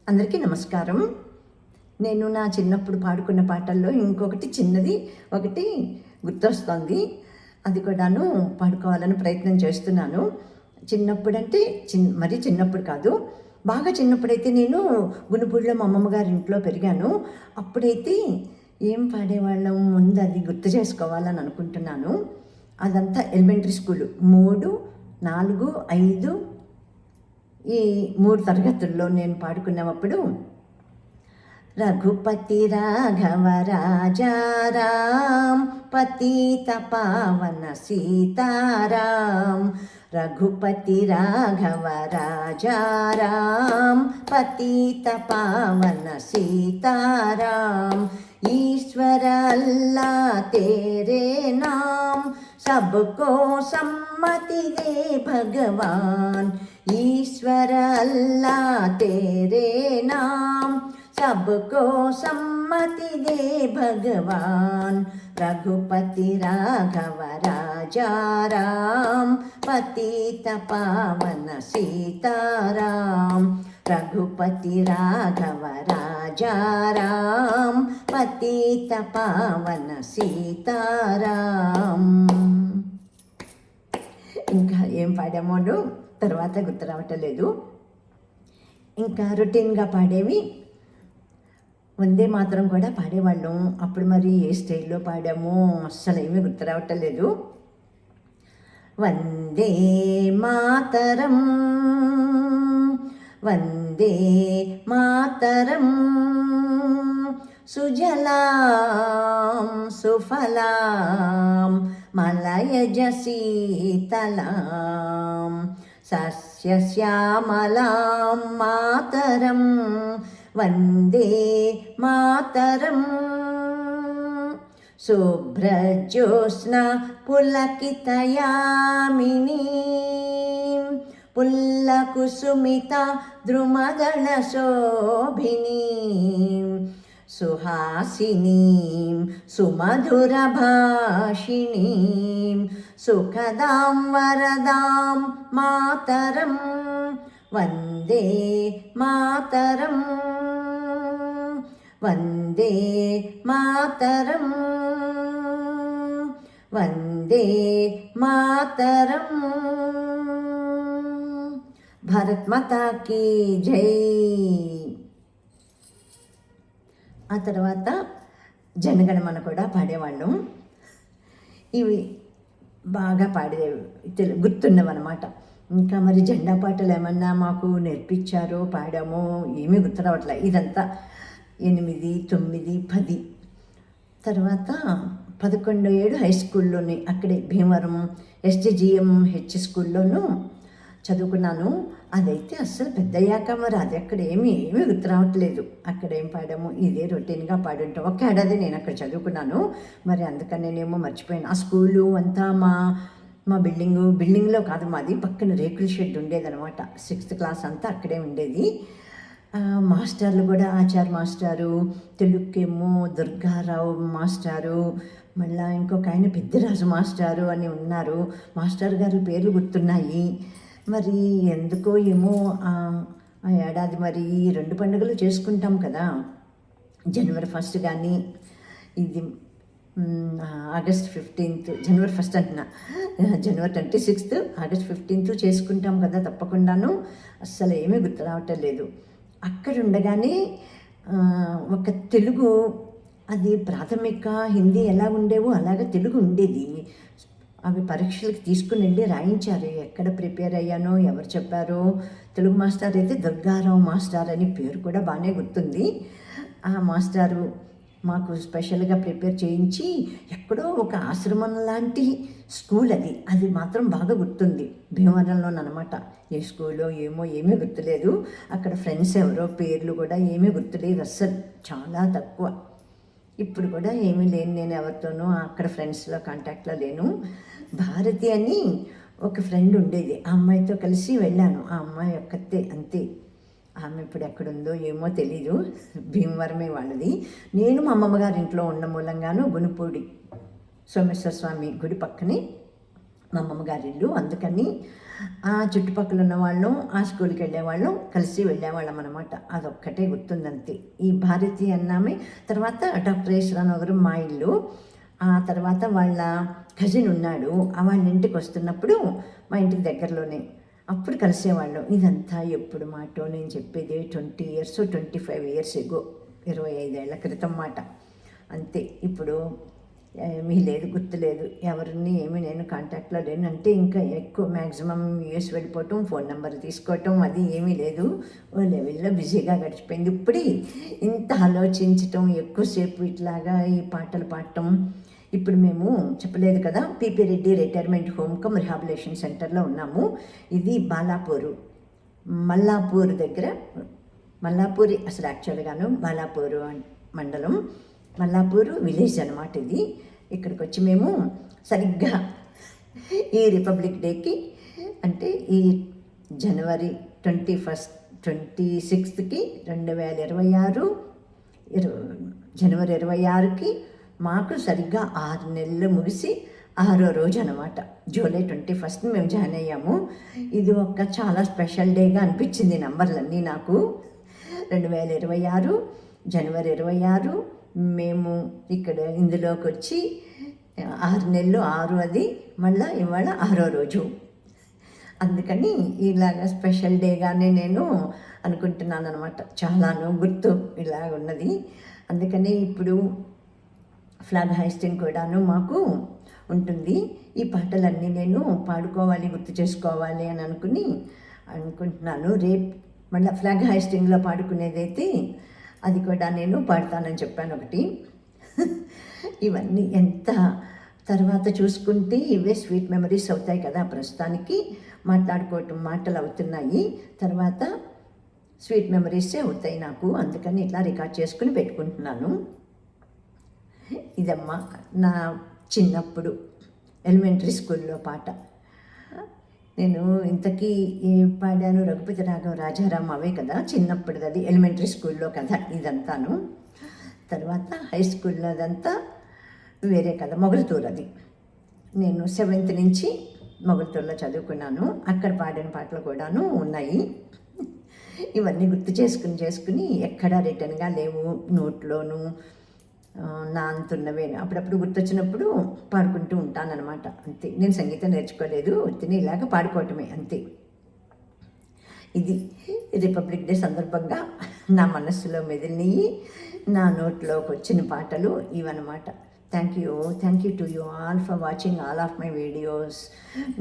అందరికీ నమస్కారం. నేను నా చిన్నప్పుడు పాడుకున్న పాటల్లో ఇంకొకటి చిన్నది ఒకటి గుర్తొస్తోంది. అది కూడాను పాడుకోవాలని ప్రయత్నం చేస్తున్నాను. చిన్నప్పుడంటే మరీ చిన్నప్పుడు కాదు, బాగా చిన్నప్పుడైతే నేను గునుపూడిలో మా అమ్మమ్మ గారి ఇంట్లో పెరిగాను. అప్పుడైతే ఏం పాడేవాళ్ళం, ముందు అది గుర్తు చేసుకోవాలని అనుకుంటున్నాను. అదంతా ఎలిమెంటరీ స్కూలు 3, 4, 5 ఈ 3 తరగతుల్లో నేను పాడుకున్నప్పుడు రఘుపతి రాఘవ రాజారాం పతిత పావన సీతారాం. రఘుపతి రాఘవ రాజారాం పతిత పావన సీతారాం. ईश्वर अल्लाह तेरे नाम सबको सम्मति दे भगवान. ईश्वर अल्लाह तेरे नाम सबको सम्मति दे भगवान. रघुपति राघव राजाराम पतित पावन सीताराम. रघुपति राघव राजाराम पतित पावन సీతారాం. ఇంకా ఏం పాడామో తర్వాత గుర్తు రావటలేదు. ఇంకా రొటీన్గా పాడేవి వందే మాత్రం కూడా పాడేవాళ్ళం. అప్పుడు మరి ఏ స్టైల్లో పాడామో అస్సలు ఏమీ గుర్తు రావటలేదు. వందే మాతరం వందే మాతరం సుజలాం సుఫలాం మలయజ శీతలాం సస్యశ్యామలాం మాతరం వందే మాతరం. శుభ్రజ్యోత్స్నా పులకితయామినీ పుల్లకుసుమిత ద్రుమదళ శోభినీ సుహాసినీం సుమధురభాషిణీం సుఖదాం వరదాం మాతరం వందే మాతరం. వందే మాతరం వందే మాతరం. భారత్ మాతా కీ జై. ఆ తర్వాత జనగణమన కూడా పాడేవాళ్ళం. ఇవి బాగా గుర్తున్నవన్నమాట. ఇంకా మరి జెండా పాటలు ఏమన్నా మాకు నేర్పించారో పాడామో ఏమీ గుర్తు రావట్లే. ఇదంతా 8, 9, 10 తర్వాత 11, 7 హై స్కూల్లోని అక్కడే భీమవరం SJGMH స్కూల్లోనూ చదువుకున్నాను. అదైతే అస్సలు పెద్దయ్యాక మరి అది అక్కడ ఏమీ గుర్తు రావట్లేదు. అక్కడ ఏం పాడాము ఇదే రొటీన్గా పాడుంటాం. ఒక ఏడాది నేను అక్కడ చదువుకున్నాను, మరి అందుకని నేనేమో మర్చిపోయాను. ఆ స్కూలు అంతా మా బిల్డింగ్లో కాదు, మాది పక్కన రేకుల షెడ్ ఉండేదనమాట. 6th క్లాస్ అంతా అక్కడే ఉండేది. మాస్టర్లు కూడా ఆచార్ మాస్టారు, తెలుగుకేమో దుర్గారావు మాస్టారు, మళ్ళీ ఇంకొక ఆయన పెద్దరాజు మాస్టారు అని ఉన్నారు. మాస్టర్ గారి పేర్లు గుర్తున్నాయి. మరి ఎందుకో ఏమో ఆ ఏడాది మరి 2 పండుగలు చేసుకుంటాం కదా, జనవరి 1 కానీ ఇది ఆగస్ట్ 15th, జనవరి 1 అంటున్నా, జనవరి 26th, ఆగస్ట్ 15th చేసుకుంటాం కదా తప్పకుండాను. అస్సలు ఏమీ గుర్తు రావటం లేదు. అక్కడ ఉండగానే ఒక తెలుగు, అది ప్రాథమిక హిందీ ఎలా ఉండేవో అలాగే తెలుగు ఉండేది. అవి పరీక్షలకు తీసుకుని వెళ్ళి రాయించారు. ఎక్కడ ప్రిపేర్ అయ్యానో ఎవరు చెప్పారో. తెలుగు మాస్టర్ అయితే దుర్గారావు మాస్టర్ అని పేరు కూడా బాగానే గుర్తుంది. ఆ మాస్టారు మాకు స్పెషల్గా ప్రిపేర్ చేయించి ఎక్కడో ఒక ఆశ్రమం లాంటి స్కూల్ అది మాత్రం బాగా గుర్తుంది. భీమవరంలోనమాట. ఏ స్కూలో ఏమో ఏమీ గుర్తులేదు. అక్కడ ఫ్రెండ్స్ ఎవరో పేర్లు కూడా ఏమీ గుర్తులేదు, అస్సలు చాలా తక్కువ. ఇప్పుడు కూడా ఏమీ లేను, నేను ఎవరితోనూ అక్కడ ఫ్రెండ్స్లో కాంటాక్ట్లో లేను. భారతి అని ఒక ఫ్రెండ్ ఉండేది, ఆ అమ్మాయితో కలిసి వెళ్ళాను. ఆ అమ్మాయి ఒక్కతే అంతే. ఆమె ఇప్పుడు ఎక్కడుందో ఏమో తెలీదు. భీమవరమే వాళ్ళది. నేను మా అమ్మమ్మ గారి ఇంట్లో ఉన్న మూలంగాను గునుపూడి సోమేశ్వర స్వామి గుడి పక్కనే మా అమ్మమ్మ గారి ఇల్లు. అందుకని ఆ చుట్టుపక్కల ఉన్న వాళ్ళం ఆ స్కూల్కి వెళ్ళేవాళ్ళం, కలిసి వెళ్ళేవాళ్ళం అనమాట. అదొక్కటే గుర్తుందంతే. ఈ భారతి అన్నామే. తర్వాత డాక్టర్ ఈశ్వరరావు గారు మా ఇల్లు. ఆ తర్వాత వాళ్ళ కజిన్ ఉన్నాడు, వాళ్ళ ఇంటికి వస్తున్నప్పుడు మా ఇంటికి దగ్గరలోనే అప్పుడు కలిసేవాళ్ళం. ఇదంతా ఎప్పుడు మాటో నేను చెప్పేది 20 years 25 years ఎగో, 25 ఏళ్ల క్రితం మాట అంతే. ఇప్పుడు ఏమీ లేదు, గుర్తులేదు, ఎవరిని ఏమీ నేను కాంటాక్ట్లో లేను. అంటే ఇంకా ఎక్కువ మ్యాక్సిమం యూఎస్ వెళ్ళిపోవటం, ఫోన్ నెంబర్ తీసుకోవటం అది ఏమీ లేదు. ఓ లెవెల్లో బిజీగా గడిచిపోయింది. ఇప్పుడు ఇంత ఆలోచించటం, ఎక్కువసేపు ఇట్లాగా ఈ పాటలు పాడటం. ఇప్పుడు మేము చెప్పలేదు కదా, PP Reddy retirement home cum rehabilitation సెంటర్లో ఉన్నాము. ఇది బాలాపూరు, మల్లాపూర్ దగ్గర. మల్లాపూరి అసలు యాక్చువల్గాను బాలాపూరు మండలం, మల్లాపూరు విలేజ్ అనమాట ఇది. ఇక్కడికి వచ్చి మేము సరిగ్గా ఈ రిపబ్లిక్ డేకి, అంటే ఈ జనవరి 21st 26కి 2026 జనవరి 26కి మాకు సరిగ్గా 6 నెలలు ముగిసి 6వ రోజు అనమాట. జూలై 21st మేము జాయిన్ అయ్యాము. ఇది ఒక చాలా స్పెషల్ డేగా అనిపించింది నంబర్లన్నీ నాకు. 2026 జనవరి 26 మేము ఇక్కడ ఇందులోకి వచ్చి 6 నెలలు, 6 అది మళ్ళీ ఇవాళ 6వ రోజు. అందుకని ఇలాగ స్పెషల్ డేగానే నేను అనుకుంటున్నాను అనమాట. చాలాను గుర్తు ఇలాగ ఉన్నది. అందుకని ఇప్పుడు ఫ్లాగ్ హైస్టింగ్ కూడాను మాకు ఉంటుంది. ఈ పాటలన్నీ నేను పాడుకోవాలి, గుర్తు చేసుకోవాలి అని అనుకుంటున్నాను. రేపు మళ్ళీ ఫ్లాగ్ హైస్టింగ్లో పాడుకునేదైతే అది కూడా నేను పాడతానని చెప్పాను ఒకటి. ఇవన్నీ ఎంత తర్వాత చూసుకుంటే ఇవే స్వీట్ మెమరీస్ అవుతాయి కదా. ప్రస్తుతానికి మాట్లాడుకోవటం మాటలు అవుతున్నాయి, తర్వాత స్వీట్ మెమరీసే అవుతాయి నాకు. అందుకని ఇట్లా రికార్డ్ చేసుకుని పెట్టుకుంటున్నాను. ఇదమ్మా నా చిన్నప్పుడు ఎలిమెంటరీ స్కూల్లో పాట. నేను ఇంతకీ ఏం పాడాను, రఘుపతి రాఘవ రాజారాం అవే కదా చిన్నప్పుడు. అది ఎలిమెంటరీ స్కూల్లో కదా ఇదంతాను. తర్వాత హై స్కూల్లో అదంతా వేరే కదా, మొగల్తూరు. అది నేను 7th నుంచి మొగల్తూరులో చదువుకున్నాను. అక్కడ పాడిన పాటలు కూడాను ఉన్నాయి. ఇవన్నీ గుర్తు చేసుకుని ఎక్కడా రిటర్న్గా లేవు, నోట్లోనూ నా అంతున్నవే. అప్పుడప్పుడు గుర్తొచ్చినప్పుడు పాడుకుంటూ ఉంటానన్నమాట. అంతే. నేను సంగీతం నేర్చుకోలేదు, తిని ఇలాగ పాడుకోవటమే అంతే. ఇది రిపబ్లిక్ డే సందర్భంగా నా మనస్సులో మెదిలినవి, నా నోట్లోకి వచ్చిన పాటలు ఇవన్నమాట. Thank you to you all for watching all of my videos.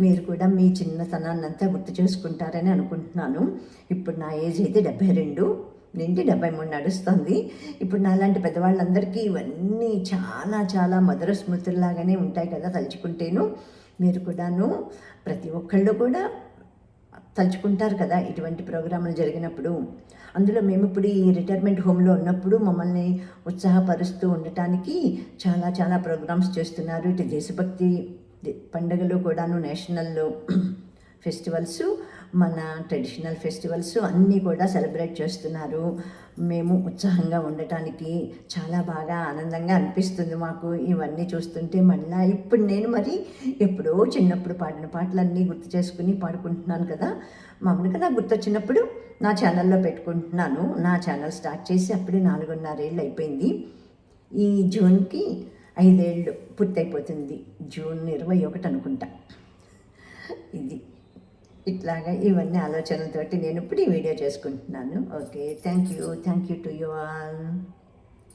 మీరు కూడా మీ చిన్నతనాన్ని అంతా గుర్తు చేసుకుంటారని అనుకుంటున్నాను. ఇప్పుడు నా ఏజ్ అయితే 72 నుండి 73 నడుస్తుంది. ఇప్పుడు నాలాంటి పెద్దవాళ్ళందరికీ ఇవన్నీ చాలా చాలా మధుర స్మృతుల్లాగానే ఉంటాయి కదా తలుచుకుంటేను. మీరు కూడాను ప్రతి ఒక్కళ్ళు కూడా తలుచుకుంటారు కదా ఇటువంటి ప్రోగ్రాములు జరిగినప్పుడు. అందులో మేము ఇప్పుడు ఈ రిటైర్మెంట్ హోమ్లో ఉన్నప్పుడు మమ్మల్ని ఉత్సాహపరుస్తూ ఉండటానికి చాలా చాలా ప్రోగ్రామ్స్ చేస్తున్నారు. ఇటు దేశభక్తి పండుగలు కూడాను, నేషనల్ ఫెస్టివల్స్, మన ట్రెడిషనల్ ఫెస్టివల్స్ అన్నీ కూడా సెలబ్రేట్ చేస్తున్నారు. మేము ఉత్సాహంగా ఉండటానికి చాలా బాగా ఆనందంగా అనిపిస్తుంది మాకు ఇవన్నీ చూస్తుంటే. మళ్ళీ ఇప్పుడు నేను మరి ఎప్పుడో చిన్నప్పుడు పాడిన పాటలన్నీ గుర్తు చేసుకుని పాడుకుంటున్నాను కదా. మామూలుగా నాకు గుర్తొచ్చినప్పుడు నా ఛానల్లో పెట్టుకుంటున్నాను. నా ఛానల్ స్టార్ట్ చేసి అప్పుడే 4.5 ఏళ్ళు అయిపోయింది. ఈ జూన్కి 5 ఏళ్ళు పూర్తయిపోతుంది. జూన్ 21 అనుకుంటా. ఇది ఇట్లాగా ఇవన్నీ ఆలోచనలతోటి నేను ఇప్పుడు ఈ వీడియో చేసుకుంటున్నాను. Okay, thank you to you all.